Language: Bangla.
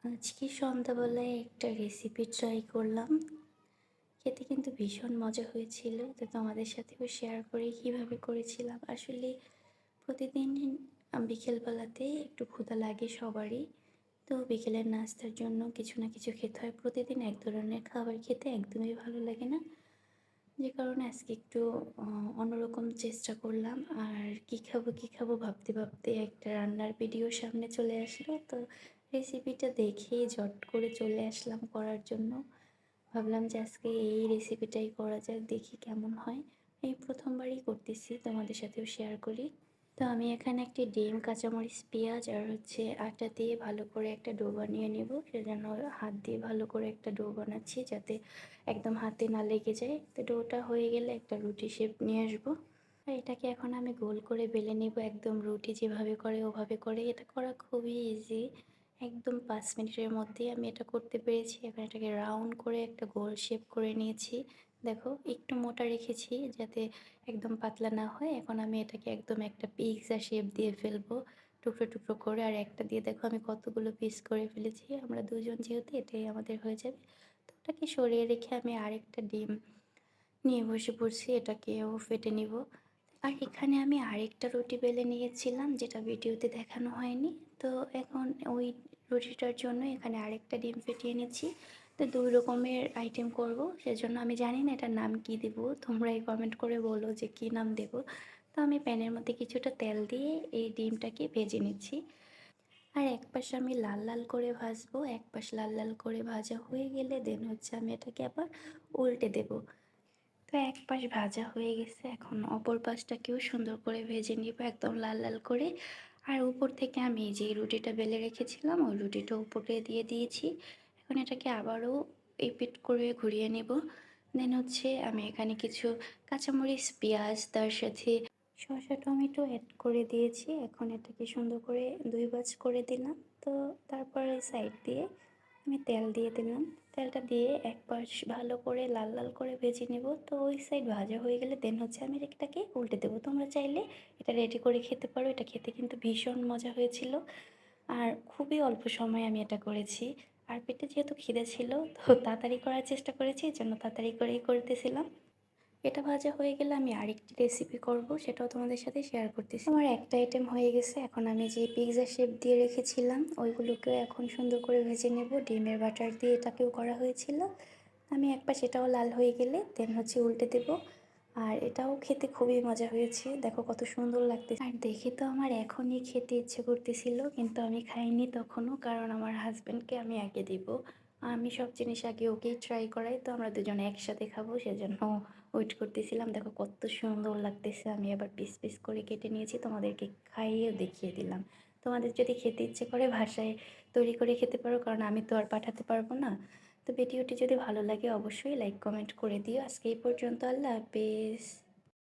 আজকে সন্ধ্যাবেলায় একটা রেসিপি ট্রাই করলাম। খেতে কিন্তু ভীষণ মজা হয়েছিল। তো তোমাদের সাথেও শেয়ার করি কিভাবে করেছিলাম। আসলে প্রতিদিন বিকেলবেলাতে একটু ক্ষুধা লাগে সবারই। তো বিকেলের নাস্তার জন্য কিছু না কিছু খেতে হয়। প্রতিদিন এক ধরনের খাবার খেতে একদমই ভালো লাগে না। যে কারণে আজকে একটু অন্যরকম চেষ্টা করলাম। আর কী খাবো ভাবতে ভাবতে একটা রান্নার ভিডিও সামনে চলে আসলো। তো রেসিপিটা দেখেই ঝট করে চলে আসলাম করার জন্য। ভাবলাম যে আজকে এই রেসিপিটাই করা যাক, দেখি কেমন হয়। এই প্রথমবারই করতেছি, তোমাদের সাথেও শেয়ার করি। তো আমি এখানে একটি ডিম, কাঁচামরিচ, পেঁয়াজ আর আটা দিয়ে ভালো করে একটা ডো বানিয়ে নেব। সেজন্য হাত দিয়ে ভালো করে একটা ডো বানাচ্ছি যাতে একদম হাতে না লেগে যায়। তো ডোটা হয়ে গেলে একটা রুটি শেপ নিয়ে আসবো। আর এটাকে এখন আমি গোল করে বেলে নেব, একদম রুটি যেভাবে করে ওভাবে করে। এটা করা খুবই ইজি, একদম 5 মিনিটের মধ্যেই আমি এটা করতে পেরেছি। এখন এটাকে রাউন্ড করে একটা গোল শেপ করে নিয়েছি। দেখো একটু মোটা রেখেছি যাতে একদম পাতলা না হয়। এখন আমি এটাকে একদম একটা পিৎজা শেপ দিয়ে ফেলবো, টুকরো টুকরো করে। আর একটা দিয়ে দেখো আমি কতগুলো পিস করে ফেলেছি। আমরা দুজন যেহেতু এটাই আমাদের হয়ে যাবে। তো ওটাকে সরিয়ে রেখে আমি আরেকটা ডিম নিয়ে বসে পড়ছি, এটাকেও ফেটে নিব। আর এখানে আমি আরেকটা রুটি বেলে নিয়েছিলাম যেটা ভিডিওতে দেখানো হয়নি। তো এখন ওই রুটিটার জন্য এখানে আরেকটা ডিম ফেটিয়ে নিচ্ছি। তো 2 রকমের আইটেম করব, সেজন্য আমি জানি না এটার নাম কি দেবো। তোমরাই কমেন্ট করে বলো যে কি নাম দেব। তো আমি প্যানের মধ্যে কিছুটা তেল দিয়ে এই ডিমটাকে ভেজে নিচ্ছি। আর এক পাশ আমি লাল লাল করে ভাজবো। এক পাশ লাল লাল করে ভাজা হয়ে গেলে দেন হচ্ছে আমি এটাকে আবার উল্টে দেবো। তো এক পাশ ভাজা হয়ে গেছে, এখন অপর পাশটাকেও সুন্দর করে ভেজে নিব একদম লাল লাল করে। আর উপর থেকে আমি যে রুটিটা বেলে রেখেছিলাম ওই রুটিটা উপরে দিয়ে দিয়েছি। এখন এটাকে আবারও এপিট করে ঘুরিয়ে নেব। দেন হচ্ছে আমি এখানে কিছু কাঁচামরিচ, পেঁয়াজ, তার সাথে শসা, টমেটো অ্যাড করে দিয়েছি। এখন এটাকে সুন্দর করে 2 ভাঁজ করে দিলাম। তো তারপরে সাইড দিয়ে আমি তেল দিয়ে দিলাম। তেলটা দিয়ে এক পাশ ভালো করে লাল লাল করে ভেজে নেব। তো ওই সাইড ভাজা হয়ে গেলে দেন হচ্ছে আমি এটাকে উল্টে দেবো। তোমরা চাইলে এটা রেডি করে খেতে পারো। এটা খেতে কিন্তু ভীষণ মজা হয়েছিল। আর খুবই অল্প সময়ে আমি এটা করেছি। আর পেটে যেহেতু খিদে ছিল, তো তাড়াতাড়ি করার চেষ্টা করেছি, এই জন্য তাড়াতাড়ি করেই করতেছিলাম। এটা ভাজা হয়ে গেলে আমি আরেকটি রেসিপি করব, সেটাও তোমাদের সাথে শেয়ার করতেছি। আমার একটা আইটেম হয়ে গেছে। এখন আমি যে পিৎজা শেপ দিয়ে রেখেছিলাম ওইগুলোকেও এখন সুন্দর করে ভেজে নেব। ডিমের বাটার দিয়ে এটাকেও করা হয়েছিল। আমি এক পাশ এটাও লাল হয়ে গেলে দেন হচ্ছে উল্টে দেব। আর এটাও খেতে খুবই মজা হয়েছে, দেখো কত সুন্দর লাগতেছে। আর দেখে তো আমার এখনই খেতে ইচ্ছে করতেছিল, কিন্তু আমি খাইনি তখনও, কারণ আমার হাজব্যান্ডকে আমি আগে দিব। আমি সব জিনিস আগে ওকেই ট্রাই করাই, তো আমরা দুজনে একসাথে খাবো সেজন্য ওয়েট করতেছিলাম। দেখো কত সুন্দর লাগতেছে। আমি আবার পিস পিস করে কেটে নিয়েছি, তোমাদেরকে খাইয়েও দেখিয়ে দিলাম। তোমাদের যদি খেতে ইচ্ছে করে বাসায় তৈরি করে খেতে পারো, কারণ আমি তো আর পাঠাতে পারবো না। তো ভিডিওটি যদি ভালো লাগে অবশ্যই লাইক কমেন্ট করে দিও। আজকে এই পর্যন্ত, আল্লাহ হাফেজ।